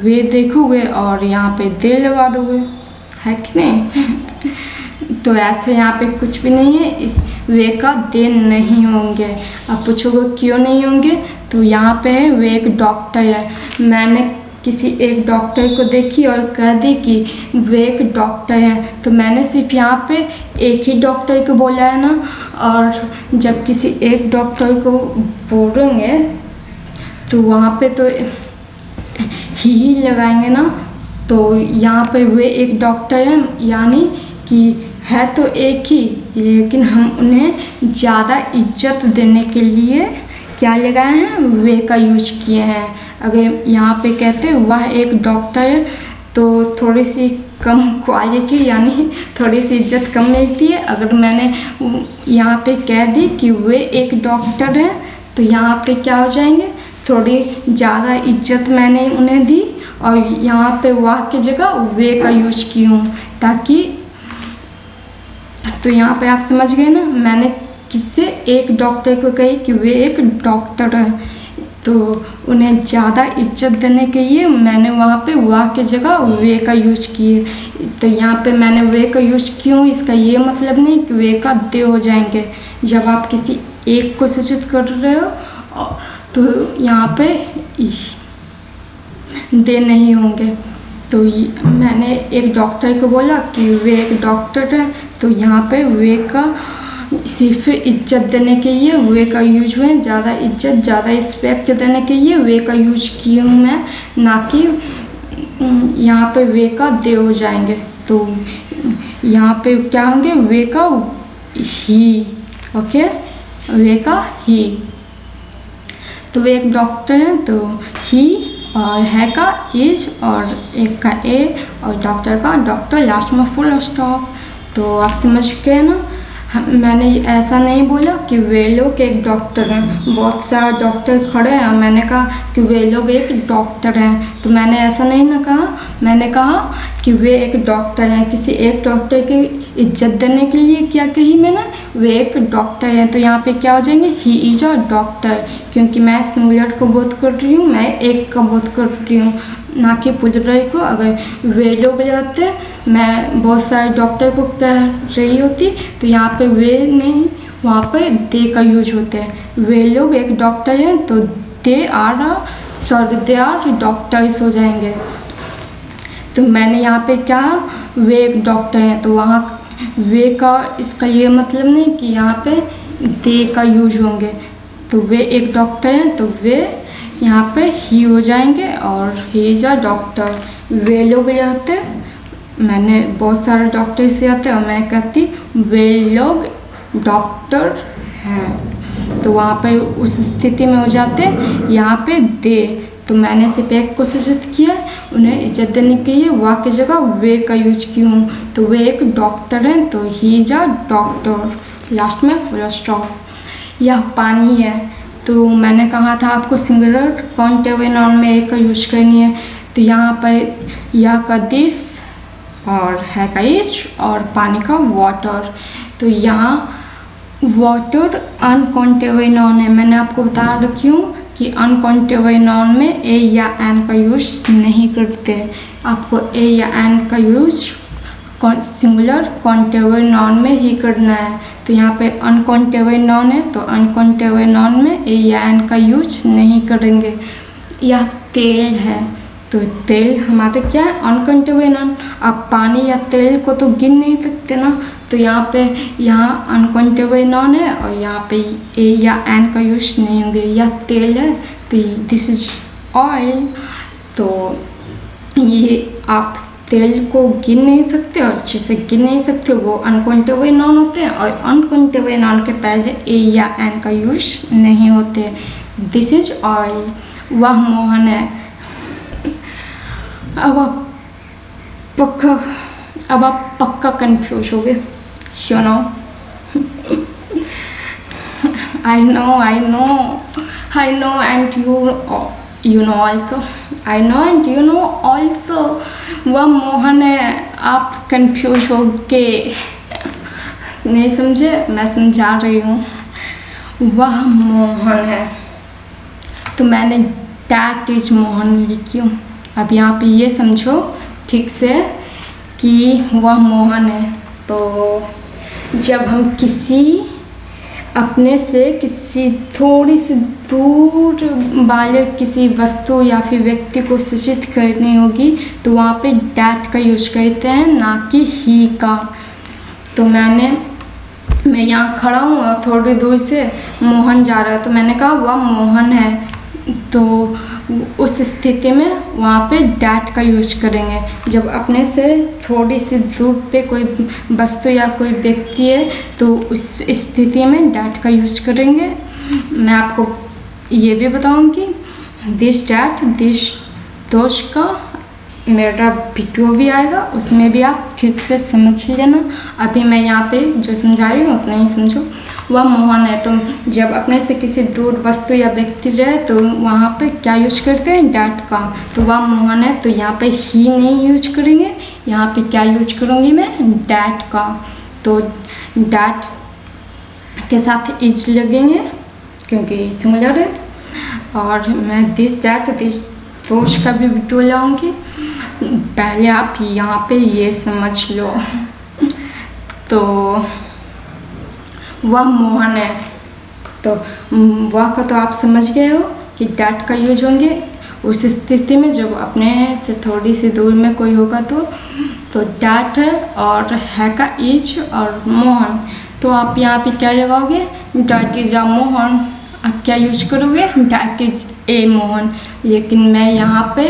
वे देखोगे और यहाँ पे दे लगा दोगे, है कि नहीं? तो ऐसे यहाँ पे कुछ भी नहीं है, इस वे का दे नहीं होंगे। आप पूछोगे क्यों नहीं होंगे, तो यहाँ पे है वे एक डॉक्टर है। मैंने किसी एक डॉक्टर को देखी और कह दी कि वे एक डॉक्टर है, तो मैंने सिर्फ यहाँ पे एक ही डॉक्टर को बोला है ना। और जब किसी एक डॉक्टर को बोलेंगे तो वहाँ पे तो ही लगाएंगे ना। तो यहाँ पे वे एक डॉक्टर है यानी कि है तो एक ही, लेकिन हम उन्हें ज़्यादा इज्जत देने के लिए क्या लगाए हैं? वे का यूज किए हैं। अगर यहाँ पे कहते वह एक डॉक्टर है तो थोड़ी सी कम क्वालिटी यानी थोड़ी सी इज्जत कम मिलती है। अगर मैंने यहाँ पे कह दी कि वे एक डॉक्टर है तो यहाँ पे क्या हो जाएंगे? थोड़ी ज़्यादा इज्जत मैंने उन्हें दी और यहाँ पे वह की जगह वे का यूज की हूँ, ताकि तो यहाँ पे आप समझ गए ना। मैंने किससे एक डॉक्टर को कही कि वे एक डॉक्टर है, तो उन्हें ज़्यादा इज्जत देने के लिए मैंने वहाँ पे वह की जगह वे का यूज किए। तो यहाँ पे मैंने वे का यूज क्यों, इसका ये मतलब नहीं कि वे का दे हो जाएंगे। जब आप किसी एक को सूचित कर रहे हो तो यहाँ पे दे नहीं होंगे। तो मैंने एक डॉक्टर को बोला कि वे एक डॉक्टर है, तो यहाँ पे वे का सिर्फ इज्जत देने के लिए वे का यूज हुए। ज़्यादा इज्जत ज़्यादा रिस्पेक्ट देने के लिए वे का यूज की हूँ मैं, ना कि यहाँ पे वे का दे हो जाएंगे। तो यहाँ पे क्या होंगे? वे का ही। ओके, वे का ही। तो वे एक डॉक्टर है तो ही, और है का इज, और एक का ए, और डॉक्टर का डॉक्टर, लास्ट में फुल स्टॉप। तो आप समझ गए ना। मैंने ऐसा नहीं बोला कि वे लोग एक डॉक्टर हैं, बहुत सारे डॉक्टर खड़े हैं, मैंने कहा कि वे लोग एक डॉक्टर हैं। तो मैंने ऐसा नहीं ना कहा, मैंने कहा कि वे एक डॉक्टर हैं। किसी एक डॉक्टर की इज्जत देने के लिए क्या कही मैंने? वे एक डॉक्टर हैं। तो यहाँ पे क्या हो जाएंगे? ही इज अ डॉक्टर, क्योंकि मैं सिंगुलर को बोध कर रही हूँ, मैं एक का बोध कर रही हूँ। ना कि पुलरई को। अगर वे लोग रहते, मैं बहुत सारे डॉक्टर को कह रही होती, तो यहाँ पे वे नहीं, वहाँ पे दे का यूज होता है। वे लोग एक डॉक्टर हैं तो दे आर डॉक्टर्स हो जाएंगे। तो मैंने यहाँ पे कहा वे एक डॉक्टर हैं, तो वहाँ वे का इसका ये मतलब नहीं कि यहाँ पे दे का यूज होंगे। तो वे एक डॉक्टर हैं तो वे यहाँ पे ही हो जाएंगे और ही इज अ डॉक्टर। वे लोग रहते, मैंने बहुत सारे डॉक्टर से आते और मैं कहती वे लोग डॉक्टर हैं, तो वहाँ पे उस स्थिति में हो जाते यहाँ पे दे। तो मैंने सिर्फ एक को सूचित किया, उन्हें इज्जत देने के लिए वाह की जगह वे का यूज क्यों, तो वे एक डॉक्टर हैं तो he is a doctor, last में फुल स्टॉप। यह पानी है, तो मैंने कहा था आपको सिंगुलर काउंटेबल नाउन में एक का यूज करनी है। तो यहाँ पर यह का दिस और है का इच और पानी का वाटर। तो यहाँ वाटर अनकाउंटेबल नाउन है। मैंने आपको बता रखी हूँ कि अनकाउंटेबल नाउन में ए या एन का यूज नहीं करते। आपको ए या एन का यूज सिंगुलर काउंटेबल नाउन में ही करना है। तो यहाँ पे अनकाउंटेबल नाउन है तो अनकाउंटेबल नाउन में ए या एन का यूज नहीं करेंगे। यह तेल है, तो तेल हमारे क्या है अनकाउंटेबल नाउन। आप पानी या तेल को तो गिन नहीं सकते ना, तो यहाँ अनकाउंटेबल नाउन है और यहाँ पे ए या एन का यूज नहीं होंगे। यह तेल है तो दिस इज ऑयल। तो ये आप तेल को गिन नहीं सकते और जिसे गिन नहीं सकते वो अनकाउंटेबल नाउन होते हैं और अनकाउंटेबल नाउन के पहले ए या एन का यूज नहीं होते। This is oil. वह मोहन है। अब आप पक्का कंफ्यूज हो गए। You know, I know, and you know also. I know and you know also. वह मोहन है। आप कंफ्यूज हो गए, नहीं समझे, मैं समझा रही हूँ। वह मोहन है, तो मैंने दैट इज मोहन लिखी हूँ। अब यहाँ पे ये समझो ठीक से कि वह मोहन है। तो जब हम किसी अपने से किसी थोड़ी सी दूर वाले किसी वस्तु या फिर व्यक्ति को सूचित करनी होगी तो वहाँ पे दैट का यूज करते हैं, ना कि ही का। तो मैं यहाँ खड़ा हूँ और थोड़ी दूर से मोहन जा रहा है, तो मैंने कहा वह मोहन है। तो उस स्थिति में वहाँ पे दैट का यूज करेंगे। जब अपने से थोड़ी सी दूर पे कोई वस्तु या कोई व्यक्ति है तो उस स्थिति में दैट का यूज करेंगे। मैं आपको ये भी बताऊंगी दिस दैट दिस दोष का मेरा वीडियो भी आएगा, उसमें भी आप ठीक से समझ लेना। अभी मैं यहाँ पे जो समझा रही हूँ उतना ही समझो। वह मोहन है, तो जब अपने से किसी दूर वस्तु या व्यक्ति रहे तो वहाँ पे क्या यूज करते हैं दैट का। तो वह मोहन है, तो यहाँ पे ही नहीं यूज करेंगे, यहाँ पे क्या यूज करूँगी मैं दैट का। तो दैट के साथ इज लगेंगे क्योंकि सिमिलर है। और मैं दिस दैट दिस दोष का भी वीडियो लाऊंगी। पहले आप यहाँ पे ये समझ लो। तो वह मोहन है, तो वह का तो आप समझ गए हो कि दैट का यूज होंगे उस स्थिति में जब अपने से थोड़ी सी दूर में कोई होगा तो दैट है और है का इज और मोहन। तो आप यहाँ पे क्या लगाओगे दैट इज अ मोहन। आप क्या यूज करोगे दैट इज ए मोहन। लेकिन मैं यहाँ पे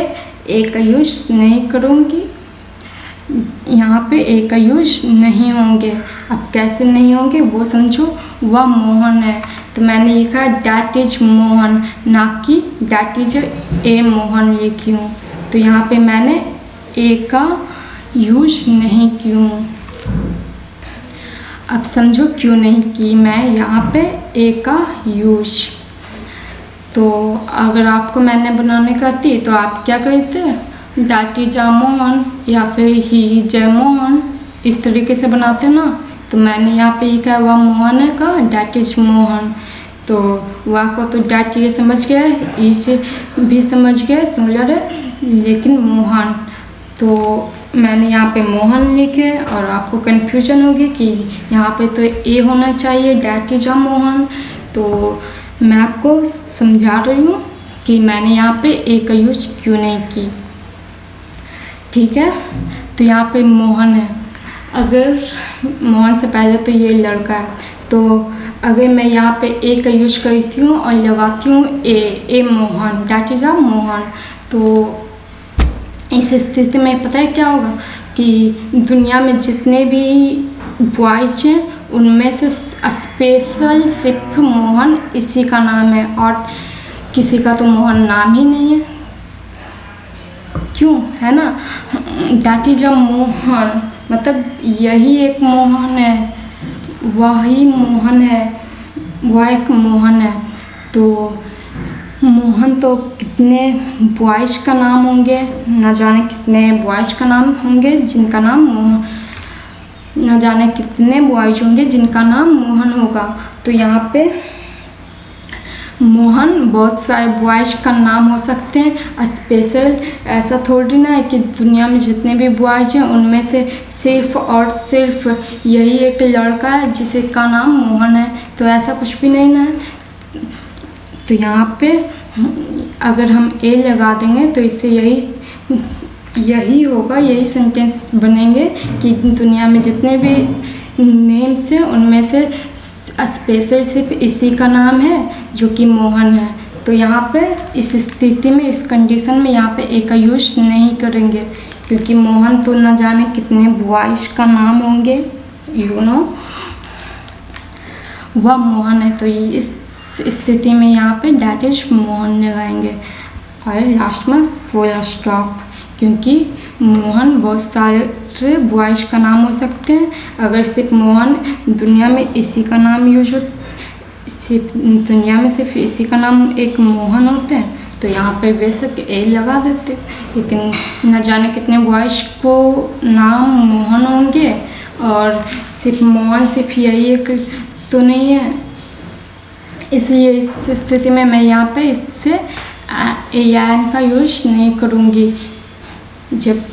ए का यूज नहीं करूँगी, यहाँ पे ए का यूज नहीं होंगे। अब कैसे नहीं होंगे वो समझो। वह मोहन है, तो मैंने लिखा दैट इज मोहन, ना कि दैट इज ए मोहन लिखी हूँ। तो यहाँ पे मैंने ए का यूज नहीं की हूँ। अब समझो क्यों नहीं की मैं यहाँ पे ए का यूज। तो अगर आपको मैंने बनाने का आती तो आप क्या कहते दैट इज अ मोहन या फिर ही इज अ मोहन, इस तरीके से बनाते ना। तो मैंने यहाँ पे लिखा है वह मोहन है का दैट इज मोहन। तो वाह को तो डैट ये समझ गया है, ईच भी समझ गया है, सिमिलर है, लेकिन मोहन, तो मैंने यहाँ पे मोहन लिखे और आपको कन्फ्यूजन होगी कि यहाँ पे तो ए होना चाहिए, डैट इज अ मोहन। तो मैं आपको समझा रही हूँ कि मैंने यहाँ पे ए का यूज क्यों नहीं की। ठीक है, तो यहाँ पे मोहन है, अगर मोहन से पहले तो ये लड़का है, तो अगर मैं यहाँ पे ए का यूज करती हूँ और लगाती हूँ a Mohan, that is a Mohan, तो इस स्थिति में पता है क्या होगा कि दुनिया में जितने भी बॉयज हैं उनमें से स्पेशल सिर्फ मोहन इसी का नाम है, और किसी का तो मोहन नाम ही नहीं है। क्यों, है ना, डैट इज अ मोहन, मतलब यही एक मोहन है, वही मोहन है, वह एक मोहन है। तो मोहन तो कितने बॉयज का नाम होंगे, न जाने कितने बॉयज का नाम होंगे जिनका नाम मोहन, न जाने कितने बॉयज होंगे जिनका नाम मोहन होगा। तो यहाँ पे मोहन बहुत सारे बॉयज का नाम हो सकते हैं, स्पेशल ऐसा थोड़ी ना है कि दुनिया में जितने भी बॉयज हैं उनमें से सिर्फ और सिर्फ यही एक लड़का है जिसका नाम मोहन है, तो ऐसा कुछ भी नहीं ना है। तो यहाँ पे अगर हम ए लगा देंगे तो इससे यही होगा, यही सेंटेंस बनेंगे कि दुनिया में जितने भी नेम्स हैं उनमें से स्पेशल सिर्फ इसी का नाम है जो कि मोहन है। तो यहाँ पे इस स्थिति में, इस कंडीशन में यहाँ पे ए का यूज नहीं करेंगे, क्योंकि मोहन तो न जाने कितने बॉयज का नाम होंगे, यू नो, वह मोहन है। तो इस स्थिति में यहाँ पे डैट इज मोहन लगाएंगे और लास्ट में फुल स्टॉप, क्योंकि मोहन बहुत सारे बॉयज का नाम हो सकते हैं। अगर सिर्फ मोहन दुनिया में इसी का नाम यूज हो, दुनिया में सिर्फ इसी का नाम एक मोहन होते हैं, तो यहाँ पे बेशक ए लगा देते, लेकिन न जाने कितने बॉयज को नाम मोहन होंगे और सिर्फ मोहन सिर्फ यही एक तो नहीं है। इसलिए इस स्थिति में मैं यहाँ पे इससे ए या एन का यूज नहीं करूँगी। जब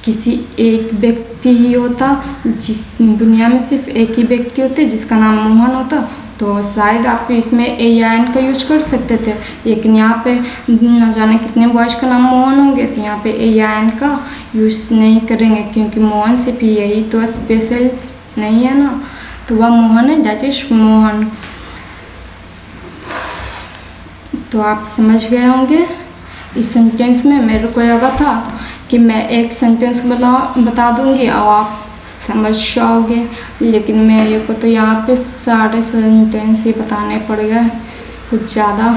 किसी एक व्यक्ति ही होता, जिस दुनिया में सिर्फ एक ही व्यक्ति होते जिसका नाम मोहन होता, तो शायद आप इसमें ए या एन का यूज कर सकते थे, लेकिन यहाँ पे न जाने कितने बॉयज का नाम मोहन होंगे, तो यहाँ पे ए या एन का यूज नहीं करेंगे, क्योंकि मोहन सिर्फ यही तो स्पेशल नहीं है ना, तो वह मोहन है, दैट इज मोहन। तो आप समझ गए होंगे। इस सेंटेंस में मेरे को लगा था कि मैं एक सेंटेंस बता दूंगी और आप समझ जाओगे, लेकिन मेरे को तो यहाँ पे सारे सेंटेंस ही बताने पड़ गए, कुछ ज़्यादा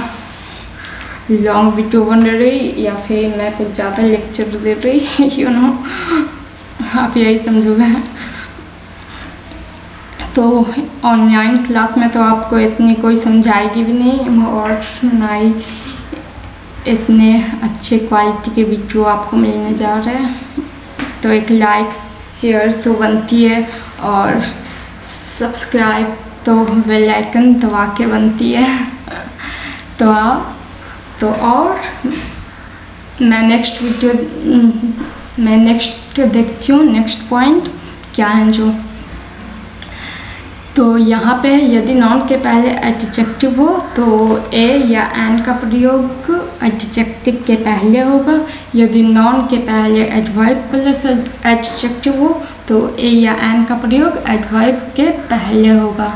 लॉन्ग वीडियो बन रही या फिर मैं कुछ ज़्यादा लेक्चर दे रही, यू नो, आप यही समझोगे। तो ऑनलाइन क्लास में तो आपको इतनी कोई समझाएगी भी नहीं और ना ही इतने अच्छे क्वालिटी के वीडियो आपको मिलने जा रहे हैं। तो एक लाइक शेयर तो बनती है और सब्सक्राइब तो बेल आइकन दबा के बनती है। तो और मैं नेक्स्ट देखती हूँ नेक्स्ट पॉइंट क्या है जो। तो यहाँ पे यदि नाउन के पहले एडजेक्टिव हो तो ए या एन का प्रयोग एडजेक्टिव के पहले होगा। यदि नाउन के पहले एडवर्ब प्लस एडजेक्टिव हो तो ए या एन का प्रयोग एडवर्ब के पहले होगा।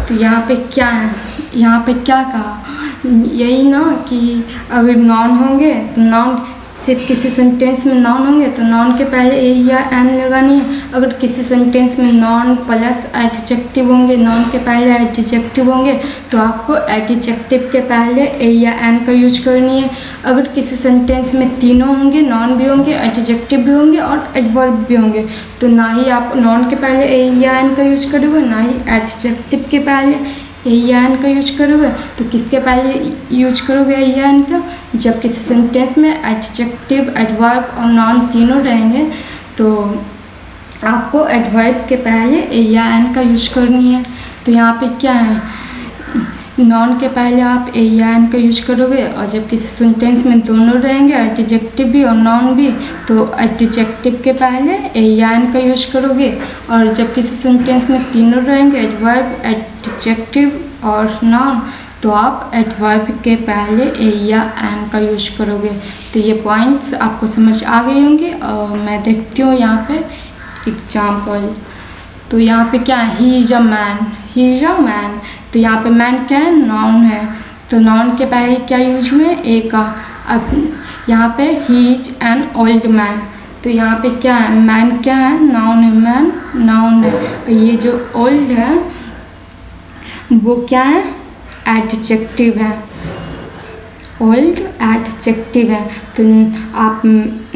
तो यहाँ पे क्या है, यहाँ पे क्या कहा, यही ना कि अगर नाउन होंगे तो नाउन सिर्फ किसी सेंटेंस में नाउन होंगे तो नाउन के पहले ए या एन लगानी है। अगर किसी सेंटेंस में नाउन प्लस एडजेक्टिव होंगे, नाउन के पहले एडजेक्टिव होंगे तो आपको एडजेक्टिव के पहले ए या एन का यूज करनी है। अगर किसी सेंटेंस में तीनों होंगे, नाउन भी होंगे, एडजेक्टिव भी होंगे और एडवर्ब भी होंगे, तो ना ही आप नाउन के पहले ए या एन का यूज करोगे, ना ही एडजेक्टिव के पहले ए या एन का यूज करोगे। तो किसके पहले यूज करोगे ए या एन का? जब किसी सेंटेंस में एडजेक्टिव, एडवर्ब और नाउन तीनों रहेंगे तो आपको एडवर्ब के पहले ए या एन का यूज करनी है। तो यहाँ पे क्या है, नॉन के पहले आप ए या एन का यूज करोगे, और जब किसी सेंटेंस में दोनों रहेंगे एडजेक्टिव भी और नॉन भी, तो एडजेक्टिव के पहले ए या एन का यूज करोगे, और जब किसी सेंटेंस में तीनों रहेंगे एडवर्ब, एडजेक्टिव और नॉन, तो आप एडवर्ब के पहले ए या एन का यूज करोगे। तो ये पॉइंट्स आपको समझ आ गए होंगे। और मैं देखती हूँ यहाँ पे एग्जाम्पल। तो यहाँ पे क्या है, he is a man, he is a man. तो यहाँ पे मैन क्या है, नाउन है, तो नाउन के पहले क्या यूज हुए, ए का। अब यहाँ पे he is an old man, तो यहाँ पे क्या है, मैन क्या है, नाउन है, मैन नाउन है। ये जो ओल्ड है वो क्या है, एडजेक्टिव है, ओल्ड एडजेक्टिव है। तो आप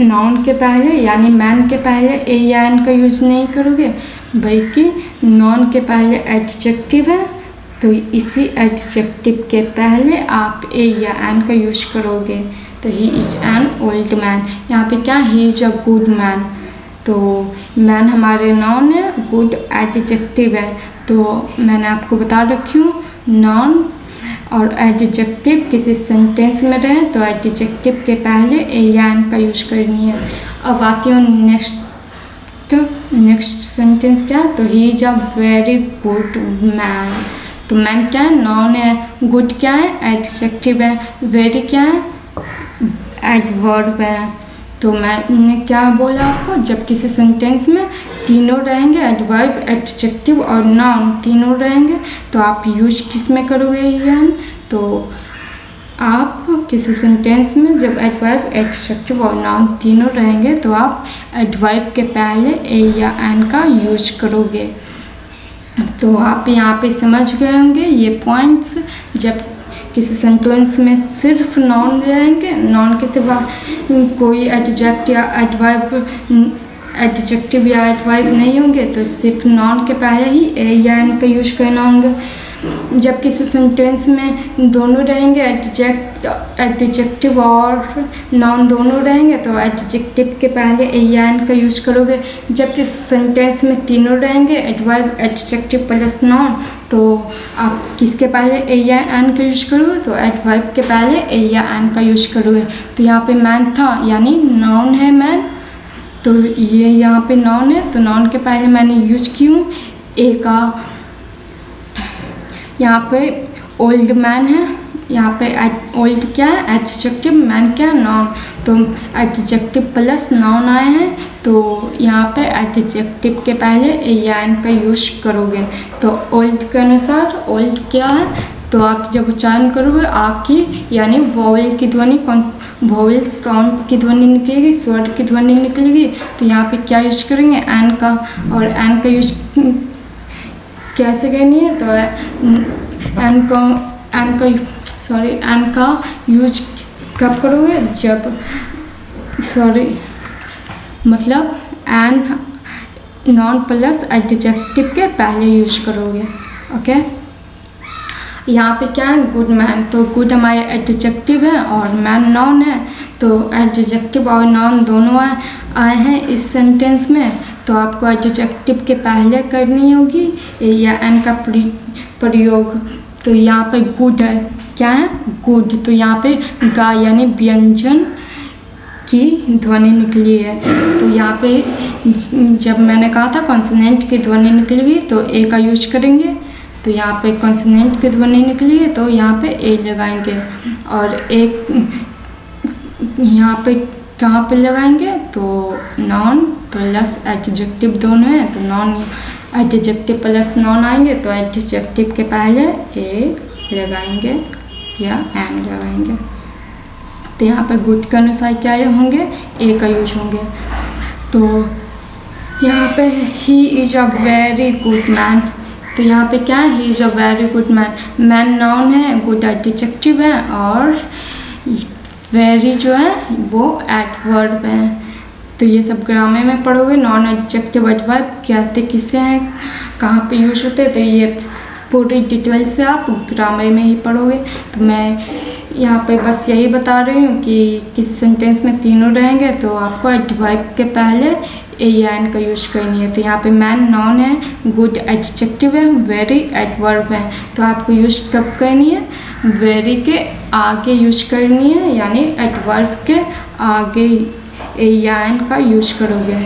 नाउन के पहले यानी मैन के पहले ए या एन का यूज नहीं करोगे, बल्कि नाउन के पहले एडजेक्टिव है, तो इसी एडजेक्टिव के पहले आप ए या एन का यूज करोगे। तो he is an old man. यहाँ पे क्या, he is a good man. तो मैन हमारे नाउन है, गुड एडजेक्टिव है। तो मैंने आपको बता रखी हूँ, नाउन और एडजेक्टिव किसी सेंटेंस में रहे तो एडजेक्टिव के पहले ए या एन का यूज करनी है। अब आती हूँ नेक्स्ट सेंटेंस क्या है, तो he is a very good man. तो मैन क्या है, नाउन है, गुड क्या है, एडजेक्टिव है, वेरी क्या है, एडवर्ब है। तो मैंने क्या बोला आपको, जब किसी सेंटेंस में तीनों रहेंगे एडवर्ब, एडजेक्टिव और नाउन तीनों रहेंगे, तो आप यूज किस में करोगे एन। तो आप किसी सेंटेंस में जब एडवर्ब, एडजेक्टिव और नाउन तीनों रहेंगे तो आप एडवर्ब के पहले ए या एन का यूज करोगे। तो आप यहाँ पे समझ गए होंगे ये पॉइंट्स। जब किसी सेंटेंस में सिर्फ नाउन रहेंगे, नाउन के सिवा कोई एडजेक्टिव या एडवर्ब, एडजेक्टिव या एडवर्ब नहीं होंगे, तो सिर्फ नाउन के पहले ही ए या एन का यूज करना होगा। जब किसी सेंटेंस में दोनों रहेंगे, एडजेक्टिव और नाउन दोनों रहेंगे, तो एडजेक्टिव के पहले ए या एन का यूज करोगे। जब किसी सेंटेंस में तीनों रहेंगे, एडवर्ब, एडजेक्टिव प्लस नाउन, तो आप किसके पहले ए या एन का यूज करोगे, तो एडवर्ब के पहले ए या एन का यूज करोगे। तो यहाँ पे मैन था यानी नाउन है मैन, तो ये यहाँ पे नाउन है, तो नाउन के पहले मैंने यूज की हूँ ए का। यहाँ पे ओल्ड मैन है, यहाँ पे ओल्ड क्या है, एडजेक्टिव, मैन क्या है, नाउन। तो एडजेक्टिव प्लस नाउन आए हैं, तो यहाँ पे एडजेक्टिव के पहले ए या एन का यूज करोगे। तो ओल्ड के अनुसार ओल्ड क्या है, तो आप जब उच्चारण करोगे आ की यानी वोवेल की ध्वनि, वोवेल साउंड की ध्वनि निकलेगी, स्वर की ध्वनि निकलेगी, तो यहाँ पे क्या यूज करेंगे, एन का। और एन का यूज कैसे करनी है, तो एन का यूज कब करोगे, जब मतलब एन नॉन प्लस एडजेक्टिव के पहले यूज करोगे। ओके, यहाँ पे क्या है, गुड मैन। तो गुड हमारे एडजेक्टिव है और मैन नाउन है, तो एडजेक्टिव और नाउन दोनों आए हैं इस सेंटेंस में, तो आपको एडजेक्टिव के पहले करनी होगी ए या एन का प्रयोग। तो यहाँ पे गुड है, क्या है, गुड। तो यहाँ पे गा यानी व्यंजन की ध्वनि निकली है, तो यहाँ पे जब मैंने कहा था कॉन्सोनेंट की ध्वनि निकलेगी तो ए का यूज करेंगे। तो यहाँ पे कॉन्सोनेंट की ध्वनि निकली है तो यहाँ पे ए लगाएंगे, और एक यहाँ पे कहाँ पे लगाएंगे, तो नाउन प्लस एडजेक्टिव दोनों है, तो नाउन एडजेक्टिव प्लस नाउन आएंगे, तो एडजेक्टिव के पहले ए लगाएंगे या एन लगाएंगे। तो यहाँ पे गुड के अनुसार क्या होंगे, ए का यूज होंगे। तो यहाँ पे he is a very good man, तो यहाँ पे क्या है, he is a very good man. Man noun है, गुड एडजेक्टिव है, और वेरी जो है वो एडवर्ब है। तो ये सब ग्रामर में पढ़ोगे, नॉन एडजेक्टिव एडवर्ब कहते किसे हैं, कहाँ पे यूज होते हैं, तो ये पूरी डिटेल से आप ग्रामर में ही पढ़ोगे। तो मैं यहाँ पे बस यही बता रही हूँ कि किसी सेंटेंस में तीनों रहेंगे तो आपको एडवर्ब के पहले ए या एन का यूज करनी है। तो यहाँ पे मैन नाउन है, गुड एडजेक्टिव है, वेरी एडवर्ब है। तो आपको यूज कब करनी है? वेरी के आगे यूज करनी है, यानी एडवर्ब के आगे ए या एन का यूज करोगे।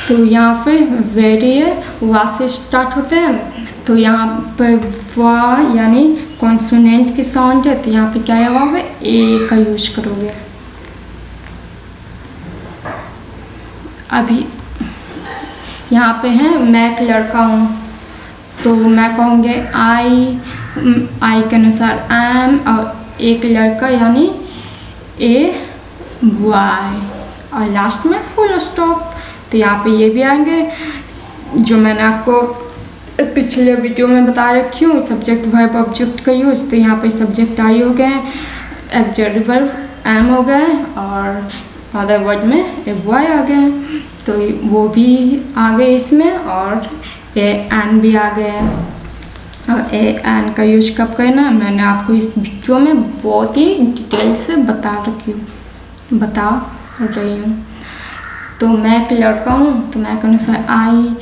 तो यहाँ पे वेरी है, वा से स्टार्ट होते हैं। तो यहाँ पे वा यानी कॉन्सोनेंट की साउंड है, तो यहाँ पे क्या होगा? ए का यूज करोगे। अभी यहाँ पे है मैं एक लड़का हूँ, तो मैं कहूँगे आई के अनुसार एम, और एक लड़का यानी ए बॉय, और लास्ट में फुल स्टॉप। तो यहाँ पे ये भी आएंगे जो मैंने आपको पिछले वीडियो में बता रखी हूँ, सब्जेक्ट वर्ब ऑब्जेक्ट का यूज। तो यहाँ पे सब्जेक्ट आई हो गए, एडजेक्टिव वर्ब एम हो गए, और अदर वर्ड में ए बॉय आ गए। तो वो भी आ गए इसमें, और ए एन भी आ गए। और ए एन का यूज कब करना है मैंने आपको इस वीडियो में बहुत ही डिटेल से बता रही हूँ। तो मैं एक लड़का हूँ, तो मैं के अनुसार आई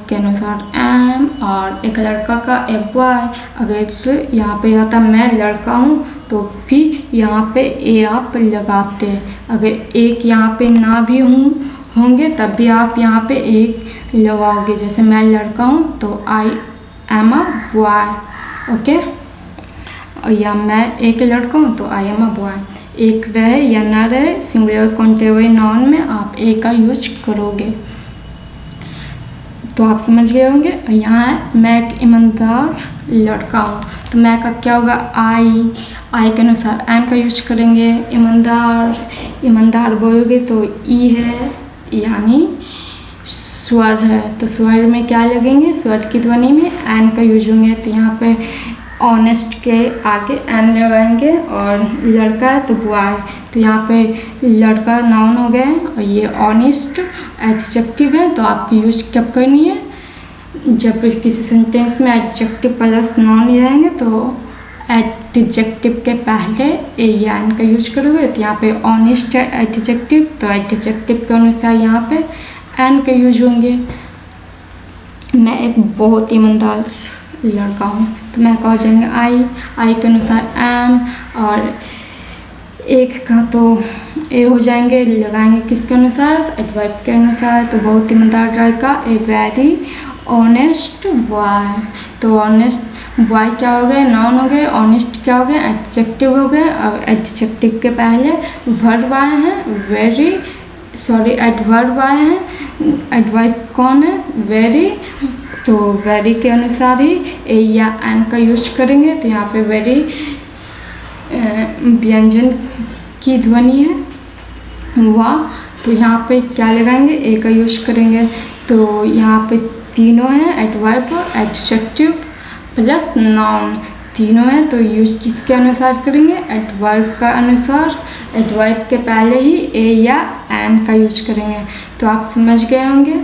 के अनुसार एम, और एक लड़का का ए बॉय। अगर यहाँ पे आता मैं लड़का हूँ तो भी यहाँ पे ए आप लगाते हैं। अगर एक यहाँ पे ना भी होंगे तब भी आप यहाँ पे एक लगाओगे। जैसे मैं लड़का हूँ तो I am a boy, okay. और या मैं एक लड़का हूँ तो आई एम अ बॉय। एक रहे या ना रहे, सिंगुलर काउंटेबल नाउन में आप ए का यूज करोगे। तो आप समझ गए होंगे। यहाँ है मैं एक ईमानदार लड़का हूँ, तो मैं का क्या होगा? आई के अनुसार एम का यूज करेंगे। ईमानदार बोलोगे तो ई है, यानी स्वर है, तो स्वर में क्या लगेंगे? स्वर की ध्वनि में एन का यूज होंगे। तो यहाँ पे ऑनेस्ट के आगे एन लगाएंगे, और लड़का है तो बॉय। तो यहाँ पे लड़का नाउन हो गया, और ये ऑनेस्ट एडजेक्टिव है। तो आपकी यूज कब करनी है? जब किसी सेंटेंस में एडजेक्टिव प्लस नाउन आएंगे तो एडजेक्टिव के पहले ए या एन का यूज करोगे। तो यहाँ पे ऑनेस्ट है एडजेक्टिव, तो एडजेक्टिव के अनुसार यहाँ पे एन के यूज होंगे। मैं एक बहुत ईमानदार लड़का हूँ, तो मैं कह जाएंगे आई के अनुसार एम, और एक का तो ए हो जाएंगे, लगाएंगे किसके अनुसार? एडवर्ब के अनुसार। तो बहुत ईमानदार लड़का, ए वेरी ऑनेस्ट बॉय। तो ऑनेस्ट बॉय क्या हो गए? नाउन हो गए। ऑनेस्ट क्या हो गए? एडजेक्टिव हो गए, और एडजेक्टिव के पहले वर्ब आए हैं, एडवर्ब आए हैं। एडवर्ब कौन है? वेरी। तो वेरी के अनुसार ही ए या एन का यूज करेंगे। तो यहाँ पे वेरी व्यंजन की ध्वनि है वाह, तो यहाँ पे क्या लगाएंगे? ए का यूज करेंगे। तो यहाँ पे तीनों हैं, एडवर्ब, एडजेक्टिव प्लस नाउन, तीनों हैं। तो यूज किसके अनुसार करेंगे? एडवर्ब का अनुसार। एडवर्ब के पहले ही ए या एन का यूज करेंगे। तो आप समझ गए होंगे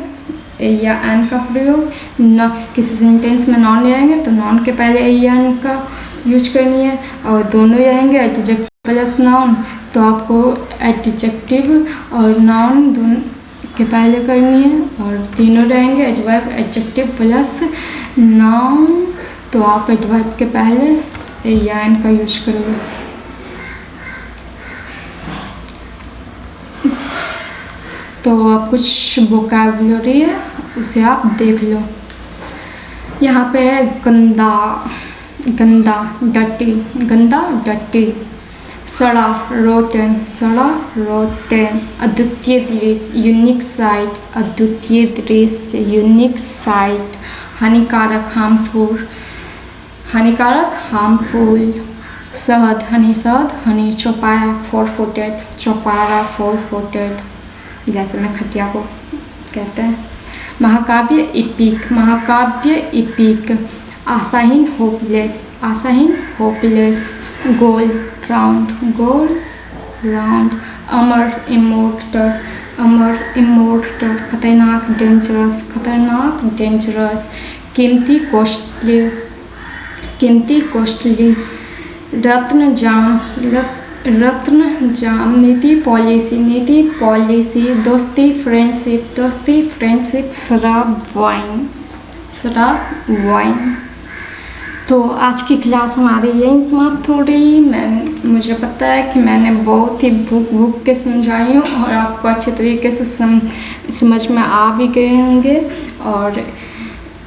ए या एन का प्रयोग। न किसी सेंटेंस में नॉन ले आएंगे तो नॉन के पहले ए या एन का यूज करनी है, और दोनों आएंगे एडजेक्टिव प्लस नाउन, तो आपको एडजेक्टिव और नाउन दोनों के पहले करनी है, और तीनों रहेंगे एडवर्ब एडजेक्टिव प्लस नाउन। तो आप एडवर्ब के पहले ए या एन का यूज करोगे। तो अब कुछ वोकैबुलरी है, उसे आप देख लो। यहाँ पे है गंदा, डटी, सड़ा, रोटन, अद्वितीय दृश्य, यूनिक साइट, हानिकारक, हार्मफुल, शहद, हनी, चौपाया, फोर फुटेड, जैसे मैं खटिया को कहते हैं। महाकाव्य, इपिक, आशाहीन, होपलेस, गोल, राउंड, अमर, इमोर्टल, खतरनाक, डेंजरस, कीमती, कॉस्टली, रत्न, रत्न, जाम, नीति, पॉलिसी, नीति, पॉलिसी, दोस्ती, फ्रेंडशिप, शराब, वाइन। तो आज की क्लास हमारी यहीं समाप्त हो रही। मुझे पता है कि मैंने बहुत ही भूख के समझाई हूँ और आपको अच्छे तरीके से समझ में आ भी गए होंगे, और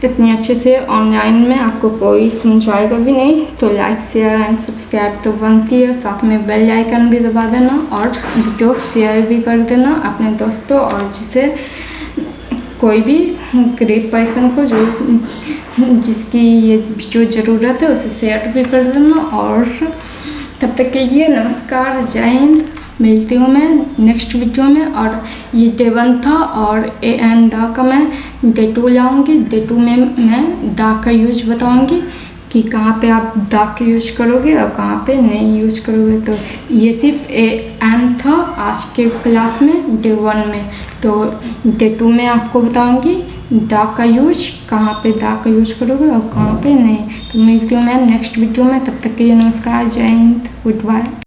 इतनी अच्छे से ऑनलाइन में आपको कोई समझाएगा भी नहीं। तो लाइक, शेयर एंड सब्सक्राइब तो बनती है, साथ में बेल आइकन भी दबा देना और वीडियो शेयर भी कर देना अपने दोस्तों, और जिसे कोई भी गरीब पर्सन को जिसकी ये जो ज़रूरत है उसे शेयर भी कर देना। और तब तक के लिए नमस्कार, जय हिंद। मिलती हूँ मैं नेक्स्ट वीडियो में। और ये डे 1 था, और एन दा का मैं डे 2 लाऊंगी। डे 2 में मैं दा का यूज बताऊंगी कि कहाँ पे आप दा का यूज करोगे और कहाँ पे नहीं यूज करोगे। तो ये सिर्फ एन था आज के क्लास में डे 1 में। तो डे 2 में आपको बताऊंगी दा का यूज, कहाँ पे दा का यूज करोगे और कहाँ पे नहीं। तो मिलती हूँ मैं नेक्स्ट वीडियो में। तब तक के लिए नमस्कार, जय हिंद, गुड बाय।